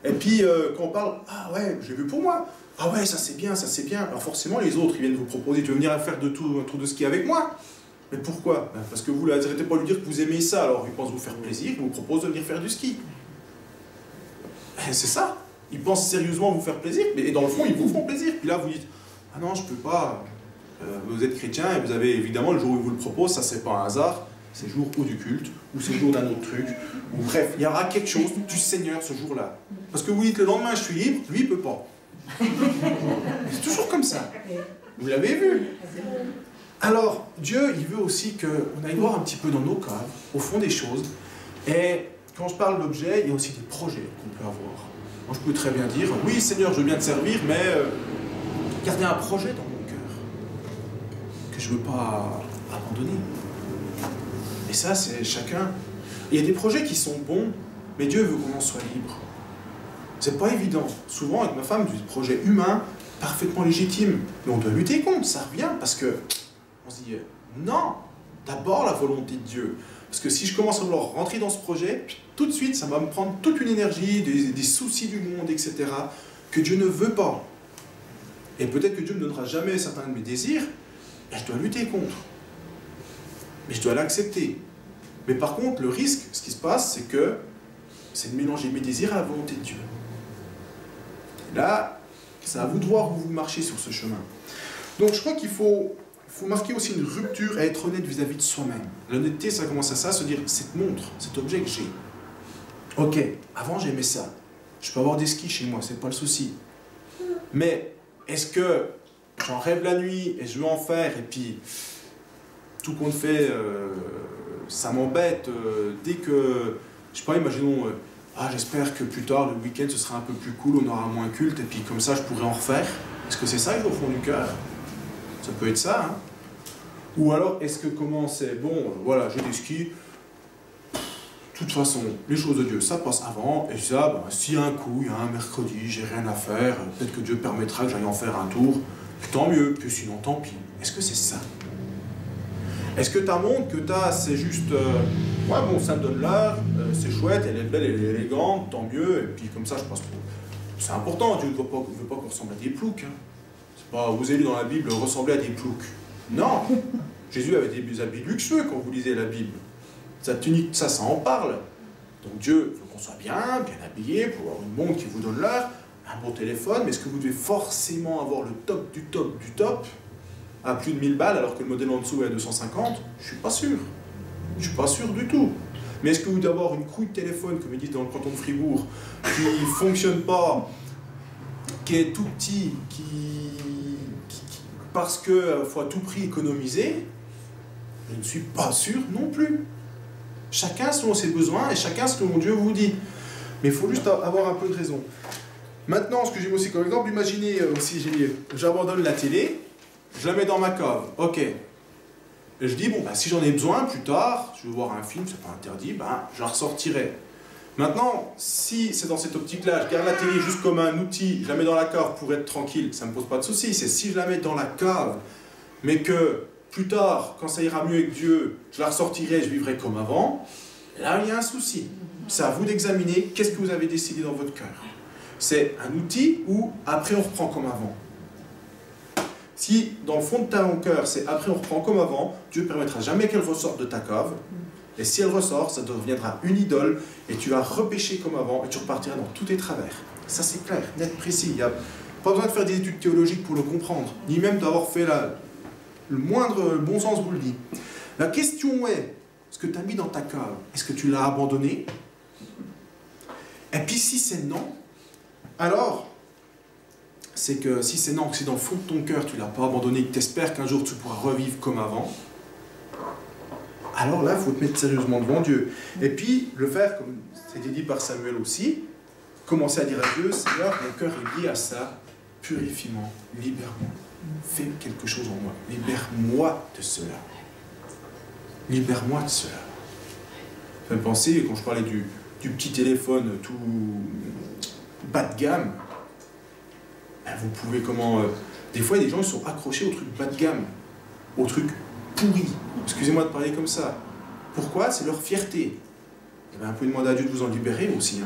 Et puis, quand on parle, ah ouais, j'ai vu pour moi. Ah ouais, ça c'est bien, ça c'est bien. Alors forcément, les autres, ils viennent vous proposer, tu veux venir faire un tour de ski avec moi? Mais pourquoi? Parce que vous n'arrêtez pas de lui dire que vous aimez ça, alors il pense vous faire plaisir, il vous propose de venir faire du ski. C'est ça. Ils pensent sérieusement vous faire plaisir, mais dans le fond, ils vous font plaisir. Puis là, vous dites, ah non, je peux pas. Vous êtes chrétien et vous avez évidemment, le jour où ils vous le proposent, ça c'est pas un hasard, c'est le jour ou du culte, ou c'est le jour d'un autre truc, ou bref, il y aura quelque chose du Seigneur ce jour-là. Parce que vous dites le lendemain, je suis libre, lui, il peut pas. C'est toujours comme ça. Vous l'avez vu. Alors, Dieu, il veut aussi qu'on aille voir un petit peu dans nos caves, au fond des choses. Et quand je parle d'objets, il y a aussi des projets qu'on peut avoir. Moi, je peux très bien dire, oui, Seigneur, je veux bien te servir, mais gardez un projet dans mon cœur que je ne veux pas abandonner. Et ça, c'est chacun. Il y a des projets qui sont bons, mais Dieu veut qu'on en soit libre. C'est pas évident. Souvent, avec ma femme, des projets humains, parfaitement légitimes. Mais on doit lutter contre, ça revient, parce que on se dit, non, d'abord la volonté de Dieu. Parce que si je commence à vouloir rentrer dans ce projet, tout de suite, ça va me prendre toute une énergie, des soucis du monde, etc., que Dieu ne veut pas. Et peut-être que Dieu ne me donnera jamais certains de mes désirs, et je dois lutter contre. Mais je dois l'accepter. Mais par contre, le risque, ce qui se passe, c'est que c'est de mélanger mes désirs à la volonté de Dieu. Là, c'est à vous de voir où vous marchez sur ce chemin. Donc je crois qu'il faut marquer aussi une rupture et être honnête vis-à-vis de soi-même. L'honnêteté, ça commence à ça, se dire, cette montre, cet objet que j'ai. Ok, avant j'aimais ça. Je peux avoir des skis chez moi, c'est pas le souci. Mais est-ce que j'en rêve la nuit et je veux en faire et puis tout compte fait, ça m'embête dès que, je sais pas, imaginons, j'espère que plus tard, le week-end, ce sera un peu plus cool, on aura moins culte, et puis comme ça, je pourrais en refaire. Est-ce que c'est ça, au fond du cœur? Ça peut être ça, hein. Ou alors, est-ce que comment c'est, bon, voilà, j'ai des skis, de toute façon, les choses de Dieu, ça passe avant, et ça, s'il y a un coup, il y a un mercredi, j'ai rien à faire, peut-être que Dieu permettra que j'aille en faire un tour, tant mieux, puis sinon, tant pis. Est-ce que c'est ça? Est-ce que ta montre que tu as, c'est juste, ouais, bon, ça me donne l'heure, c'est chouette, elle est belle, elle est élégante, tant mieux, et puis comme ça, je pense que c'est important, Dieu ne veut pas qu'on ressemble à des ploucs. Hein. C'est pas, vous avez lu dans la Bible, ressembler à des ploucs. Non, Jésus avait des habits luxueux quand vous lisez la Bible. Sa tunique, ça en parle. Donc Dieu veut qu'on soit bien habillé, pour avoir une montre qui vous donne l'heure, un bon téléphone, mais est-ce que vous devez forcément avoir le top du top du top à plus de 1000 balles alors que le modèle en dessous est à 250? Je suis pas sûr. Je suis pas sûr du tout. Mais est-ce que vous devez avoir une couille de téléphone, comme ils disent dans le canton de Fribourg, qui ne fonctionne pas, qui est tout petit, parce qu'il faut à tout prix économiser? Je ne suis pas sûr non plus. Chacun selon ses besoins et chacun selon Dieu vous dit. Mais il faut juste avoir un peu de raison. Maintenant, ce que j'ai aussi comme exemple, imaginez aussi, j'abandonne la télé, je la mets dans ma cave, ok. Et je dis, bon, si j'en ai besoin plus tard, je veux voir un film, c'est pas interdit, je la ressortirai. Maintenant, si c'est dans cette optique-là, je garde la télé juste comme un outil, je la mets dans la cave pour être tranquille, ça ne me pose pas de souci. C'est si je la mets dans la cave, mais que plus tard, quand ça ira mieux avec Dieu, je la ressortirai, je vivrai comme avant, là, il y a un souci. C'est à vous d'examiner qu'est-ce que vous avez décidé dans votre cœur. C'est un outil ou après on reprend comme avant. Si dans le fond de ton cœur, c'est après on reprend comme avant, Dieu ne permettra jamais qu'elle ressorte de ta cave. Et si elle ressort, ça deviendra une idole et tu vas repêcher comme avant et tu repartiras dans tous tes travers. Ça c'est clair, net, précis. Il n'y a pas besoin de faire des études théologiques pour le comprendre, ni même d'avoir fait le moindre bon sens vous le dit. La question est, ce que tu as mis dans ta cave, est-ce que tu l'as abandonné? Et puis si c'est non, alors, c'est que si c'est non, que c'est dans le fond de ton cœur, tu ne l'as pas abandonné, que tu espères qu'un jour tu pourras revivre comme avant, alors là, il faut te mettre sérieusement devant Dieu. Et puis, le faire, comme c'était dit par Samuel aussi, commencer à dire à Dieu, Seigneur, mon cœur est lié à ça, purifie-moi, libère-moi, fais quelque chose en moi, libère-moi de cela. Libère-moi de cela. Ça me fait penser, quand je parlais du petit téléphone tout bas de gamme, ben vous pouvez des fois, il y a des gens qui sont accrochés au truc bas de gamme, au truc pourri. Excusez-moi de parler comme ça. Pourquoi? C'est leur fierté. Eh ben, vous pouvez demander à Dieu de vous en libérer aussi.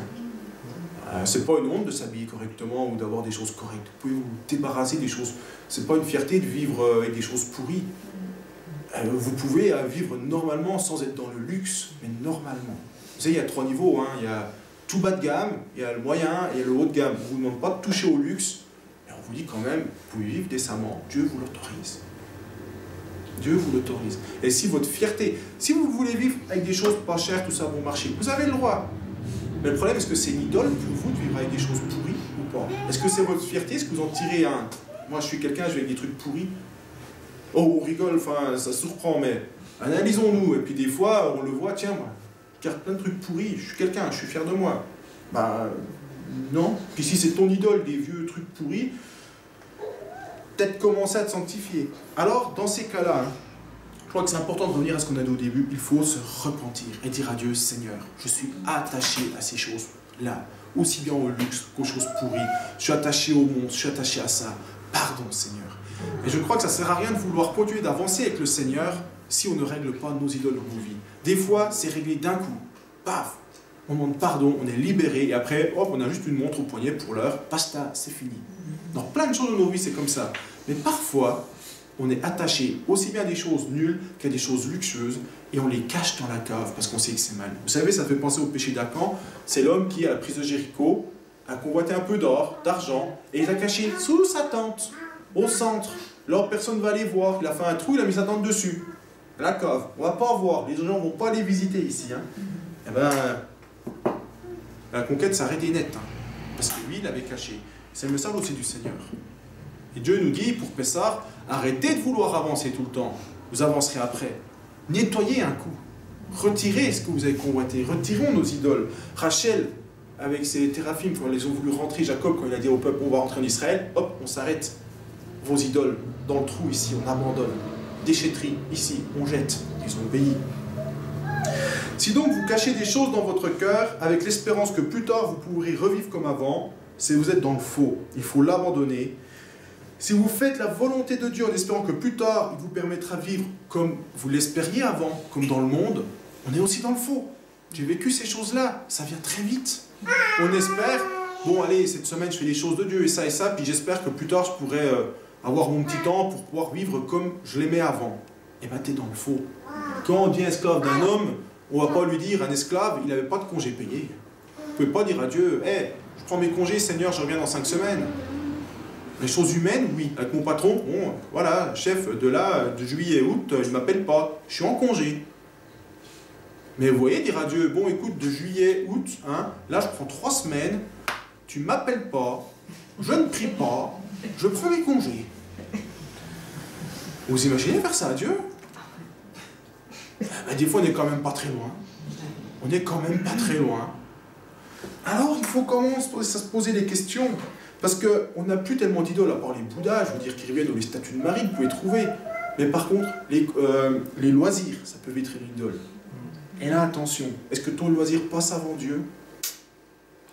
C'est pas une honte de s'habiller correctement ou d'avoir des choses correctes. Vous pouvez vous débarrasser des choses. C'est pas une fierté de vivre avec des choses pourries. Vous pouvez vivre normalement sans être dans le luxe, mais normalement. Vous savez, il y a 3 niveaux. Il y a tout bas de gamme, il y a le moyen et il y a le haut de gamme. On ne vous demande pas de toucher au luxe, mais on vous dit quand même, vous pouvez vivre décemment. Dieu vous l'autorise. Dieu vous l'autorise. Et si votre fierté, si vous voulez vivre avec des choses pas chères, tout ça bon marché, vous avez le droit. Mais le problème, est-ce que c'est une idole pour vous de vivre avec des choses pourries ou pas? Est-ce que c'est votre fierté? Est-ce que vous en tirez un? Moi, je suis quelqu'un, je vais avec des trucs pourris. Oh, on rigole, enfin, ça surprend, mais analysons-nous. Et puis des fois, on le voit, tiens, moi, je garde plein de trucs pourris, je suis quelqu'un, je suis fier de moi. Bah, non. Puis si c'est ton idole, des vieux trucs pourris, peut-être commencer à te sanctifier. Alors, dans ces cas-là, je crois que c'est important de revenir à ce qu'on a dit au début, il faut se repentir et dire à Dieu, Seigneur, je suis attaché à ces choses-là, aussi bien au luxe qu'aux choses pourries. Je suis attaché au monde, je suis attaché à ça. Pardon, Seigneur. Et je crois que ça ne sert à rien de vouloir continuer d'avancer avec le Seigneur si on ne règle pas nos idoles dans nos vies. Des fois, c'est réglé d'un coup. Paf, on demande pardon, on est libéré, et après, hop, on a juste une montre au poignet pour l'heure, basta, c'est fini. Dans plein de choses de nos vies, c'est comme ça. Mais parfois, on est attaché aussi bien à des choses nulles qu'à des choses luxueuses, et on les cache dans la cave parce qu'on sait que c'est mal. Vous savez, ça fait penser au péché d'Acan. C'est l'homme qui, à la prise de Jéricho, a convoité un peu d'or, d'argent, et il l'a caché sous sa tente, au centre. Là, personne ne va aller voir. Il a fait un trou, il a mis sa tente dessus. La cave, on ne va pas voir. Les gens ne vont pas aller visiter ici. Eh ben, la conquête s'arrêtait net. Parce que lui, il l'avait caché. C'est le message aussi du Seigneur. Et Dieu nous dit, pour Pessah, arrêtez de vouloir avancer tout le temps. Vous avancerez après. Nettoyez un coup. Retirez ce que vous avez convoité. Retirons nos idoles. Rachel, avec ses téraphim, quand ils ont voulu rentrer, Jacob, quand il a dit au peuple, on va rentrer en Israël, hop, on s'arrête. Vos idoles, dans le trou ici, on abandonne. Déchetterie, ici, on jette. Ils ont obéi. Si donc vous cachez des choses dans votre cœur, avec l'espérance que plus tard vous pourrez revivre comme avant, c'est que vous êtes dans le faux. Il faut l'abandonner. Si vous faites la volonté de Dieu en espérant que plus tard il vous permettra de vivre comme vous l'espériez avant, comme dans le monde, on est aussi dans le faux. J'ai vécu ces choses-là, ça vient très vite. On espère, bon allez, cette semaine je fais les choses de Dieu et ça, puis j'espère que plus tard je pourrai avoir mon petit temps pour pouvoir vivre comme je l'aimais avant. Et bien t'es dans le faux. Quand on devient esclave d'un homme, on ne va pas lui dire, un esclave, il n'avait pas de congé payé. Vous ne pouvez pas dire à Dieu, hey, je prends mes congés, Seigneur, je reviens dans 5 semaines. Les choses humaines, oui. Avec mon patron, bon, voilà, chef, de juillet, août, il ne m'appelle pas, je suis en congé. Mais vous voyez, dire à Dieu, bon, écoute, de juillet, août, là, je prends 3 semaines, tu ne m'appelles pas, je ne prie pas, je prends mes congés. Vous imaginez faire ça à Dieu? Ben, des fois, on n'est quand même pas très loin. On n'est quand même pas très loin. Alors, il faut commencer à se poser des questions. Parce qu'on n'a plus tellement d'idoles, à part les Bouddhas, je veux dire, qui reviennent, ou les statues de Marie, vous pouvez trouver. Mais par contre, les loisirs, ça peut être une idole. Et là, attention, est-ce que ton loisir passe avant Dieu?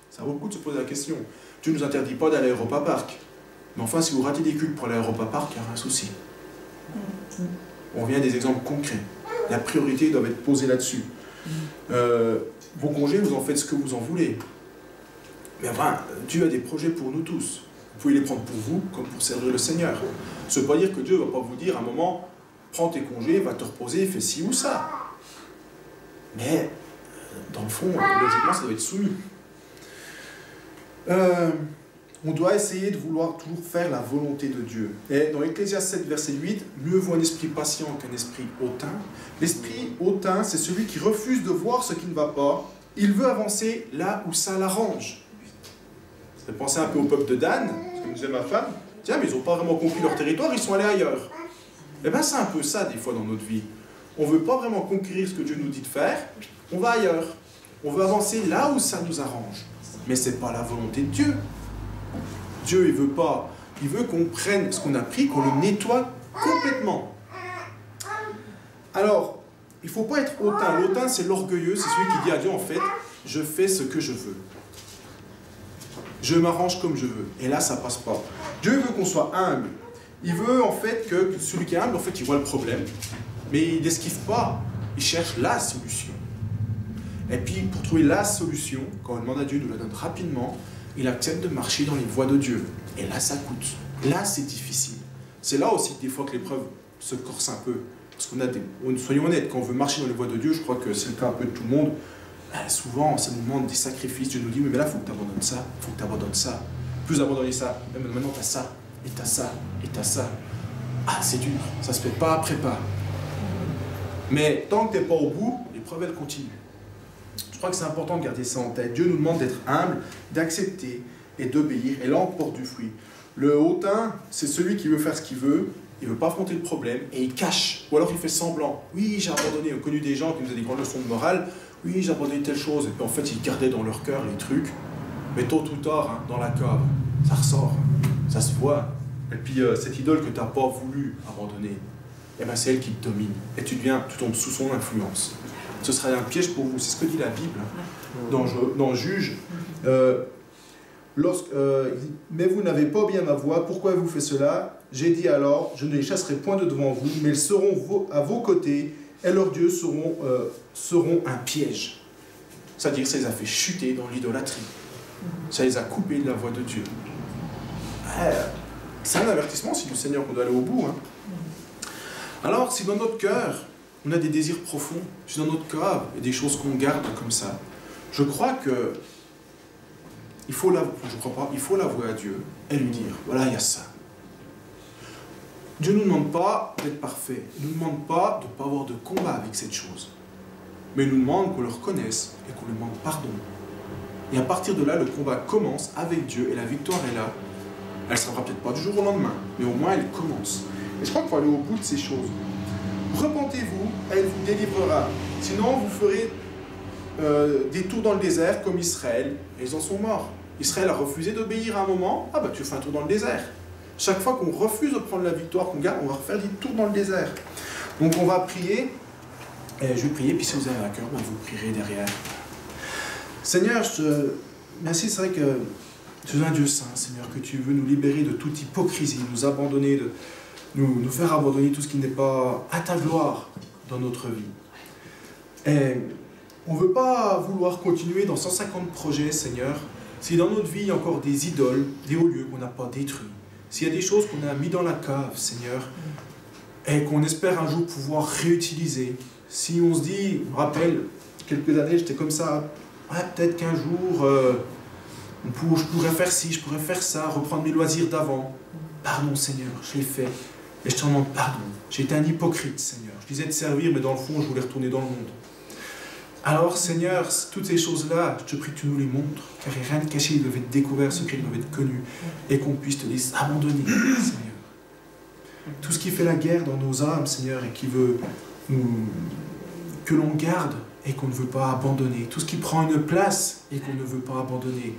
Ça vaut le coup de se poser la question. Dieu ne nous interdit pas d'aller à l'Europa Park. Mais enfin, si vous ratez des cultes pour aller à l'Europa Park, il y a un souci. On vient des exemples concrets. La priorité doit être posée là-dessus. Vos congés, vous en faites ce que vous en voulez. Mais enfin, Dieu a des projets pour nous tous. Vous pouvez les prendre pour vous, comme pour servir le Seigneur. Ça ne veut pas dire que Dieu ne va pas vous dire à un moment, prends tes congés, va te reposer, fais ci ou ça. Mais, dans le fond, logiquement, ça doit être soumis. On doit essayer de vouloir toujours faire la volonté de Dieu. Et dans Ecclésiaste 7, verset 8, mieux vaut un esprit patient qu'un esprit hautain. L'esprit hautain, c'est celui qui refuse de voir ce qui ne va pas Il veut avancer là où ça l'arrange. Ça fait penser un peu au peuple de Dan, ce que me disait ma femme. Tiens, mais ils n'ont pas vraiment compris leur territoire, ils sont allés ailleurs. Eh bien, c'est un peu ça, des fois, dans notre vie. On ne veut pas vraiment conquérir ce que Dieu nous dit de faire, on va ailleurs. On veut avancer là où ça nous arrange. Mais ce n'est pas la volonté de Dieu. Dieu, il veut pas. Il veut qu'on prenne ce qu'on a pris, qu'on le nettoie complètement. Alors, il ne faut pas être hautain. L'hautain, c'est l'orgueilleux, c'est celui qui dit à Dieu, en fait, je fais ce que je veux. Je m'arrange comme je veux. Et là, ça ne passe pas. Dieu veut qu'on soit humble. Il veut, en fait, que celui qui est humble, en fait, il voit le problème. Mais il n'esquive pas. Il cherche la solution. Et puis, pour trouver la solution, quand on demande à Dieu, il nous la donne rapidement, il accepte de marcher dans les voies de Dieu. Et là, ça coûte. Là, c'est difficile. C'est là aussi, des fois, que l'épreuve se corse un peu. Parce qu'on a des... Soyons honnêtes, quand on veut marcher dans les voies de Dieu, je crois que c'est le cas un peu de tout le monde, souvent, ça nous demande des sacrifices. Dieu nous dit, mais là, il faut que tu abandonnes ça, il faut que tu abandonnes ça. Plus abandonner ça. Même maintenant, tu as ça, et tu as ça, et tu as ça. Ah, c'est dur, ça se fait pas, prépare. Mais tant que tu n'es pas au bout, l'épreuve, elle continue. Je crois que c'est important de garder ça en tête. Dieu nous demande d'être humble, d'accepter et d'obéir. Et là, on porte du fruit. Le hautain, c'est celui qui veut faire ce qu'il veut, il ne veut pas affronter le problème, et il cache. Ou alors il fait semblant. Oui, j'ai abandonné. On a connu des gens qui nous ont des grandes leçons de morale. Oui, j'ai abandonné telle chose. Et puis en fait, ils gardaient dans leur cœur les trucs. Mais tôt ou tard, hein, dans la cave, ça ressort. Ça se voit. Et puis cette idole que tu n'as pas voulu abandonner, eh ben, c'est elle qui te domine. Et tu tombes sous son influence. Ce sera un piège pour vous. C'est ce que dit la Bible dans Juge. Mais vous n'avez pas bien ma voix. Pourquoi avez-vous fait cela? J'ai dit alors, je ne les chasserai point de devant vous, mais ils seront à vos côtés, et leurs dieux seront un piège. C'est-à-dire que ça les a fait chuter dans l'idolâtrie. Ça les a coupés de la voie de Dieu. C'est un avertissement aussi du Seigneur qu'on doit aller au bout. Hein. Alors, si dans notre cœur, on a des désirs profonds, si dans notre cœur, il y a des choses qu'on garde comme ça, je crois que il faut l'avouer à Dieu et lui dire, voilà, il y a ça. Dieu ne nous demande pas d'être parfait. Il ne nous demande pas de ne pas avoir de combat avec cette chose. Mais il nous demande qu'on le reconnaisse et qu'on lui demande pardon. Et à partir de là, le combat commence avec Dieu et la victoire est là. Elle ne sera peut-être pas du jour au lendemain, mais au moins elle commence. Et je crois qu'il faut aller au bout de ces choses. Repentez-vous, elle vous délivrera. Sinon, vous ferez des tours dans le désert comme Israël, et ils en sont morts. Israël a refusé d'obéir à un moment, ah bah tu fais un tour dans le désert. Chaque fois qu'on refuse de prendre la victoire qu'on garde, on va refaire des tours dans le désert. Donc on va prier, et je vais prier, puis si vous avez un cœur, vous prierez derrière. Seigneur, merci, c'est vrai que tu es un Dieu saint, Seigneur, que tu veux nous libérer de toute hypocrisie, nous abandonner, nous faire abandonner tout ce qui n'est pas à ta gloire dans notre vie. Et on ne veut pas vouloir continuer dans 150 projets, Seigneur, si dans notre vie il y a encore des idoles, des hauts lieux qu'on n'a pas détruits, s'il y a des choses qu'on a mis dans la cave, Seigneur, et qu'on espère un jour pouvoir réutiliser. Si on se dit, je me rappelle, quelques années, j'étais comme ça, peut-être qu'un jour, je pourrais faire ci, je pourrais faire ça, reprendre mes loisirs d'avant. Pardon, Seigneur, je l'ai fait. Et je te demande pardon. J'ai été un hypocrite, Seigneur. Je disais de servir, mais dans le fond, je voulais retourner dans le monde. Alors, Seigneur, toutes ces choses-là, je te prie que tu nous les montres, car il n'y a rien de caché, ils doivent être découverts, secrets, ils doivent être connus, et qu'on puisse te les abandonner, Seigneur. Tout ce qui fait la guerre dans nos âmes, Seigneur, et qui veut que l'on garde et qu'on ne veut pas abandonner. Tout ce qui prend une place et qu'on ne veut pas abandonner.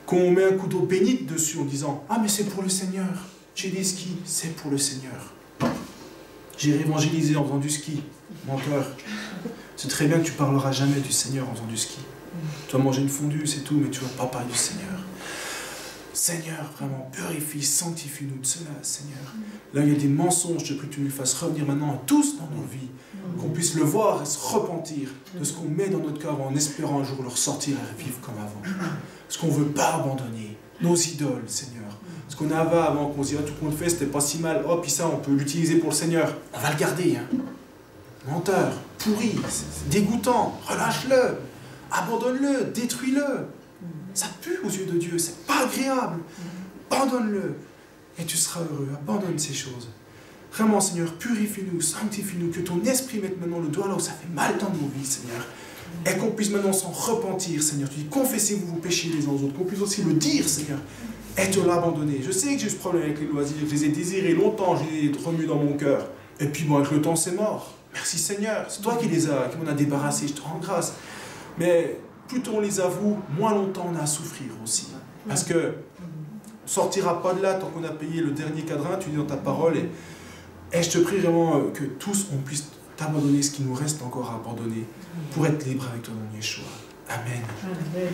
Qu'on met un couteau bénite dessus en disant « Ah, mais c'est pour le Seigneur. J'ai des skis, c'est pour le Seigneur. J'irai évangéliser en faisant du ski. Menteur. C'est très bien que tu parleras jamais du Seigneur en faisant du ski. Tu vas manger une fondue, c'est tout, mais tu ne vas pas parler du Seigneur. Seigneur, vraiment, purifie, sanctifie-nous de cela, Seigneur. Là, il y a des mensonges, je prie que tu nous les fasses revenir maintenant à tous dans nos vies, qu'on puisse le voir et se repentir de ce qu'on met dans notre cœur en espérant un jour le ressortir et vivre comme avant. Ce qu'on ne veut pas abandonner, nos idoles, Seigneur. Ce qu'on avait avant, qu'on se dirait tout compte fait, c'était pas si mal. Oh, puis ça, on peut l'utiliser pour le Seigneur. On va le garder, hein. Menteur, pourri, dégoûtant, relâche-le, abandonne-le, détruis-le. Ça pue aux yeux de Dieu, c'est pas agréable. Abandonne-le et tu seras heureux. Abandonne ces choses. Vraiment, Seigneur, purifie-nous, sanctifie-nous, que ton esprit mette maintenant le doigt là où ça fait mal dans nos vies, Seigneur. Et qu'on puisse maintenant s'en repentir, Seigneur. Tu dis, confessez-vous vos péchés les uns aux autres. Qu'on puisse aussi le dire, Seigneur, et te l'abandonner. Je sais que j'ai ce problème avec les loisirs. Je les ai désirés longtemps, je les ai remus dans mon cœur. Et puis, bon, avec le temps, c'est mort. Merci, Seigneur. C'est toi qui m'en as débarrassé. Je te rends grâce. Mais plus on les avoue, moins longtemps on a à souffrir aussi. Parce que on ne sortira pas de là tant qu'on a payé le dernier cadran, tu dis dans ta parole. Et je te prie vraiment que tous, on puisse t'abandonner ce qui nous reste encore à abandonner pour être libre avec toi dans Yeshua. Amen. Amen.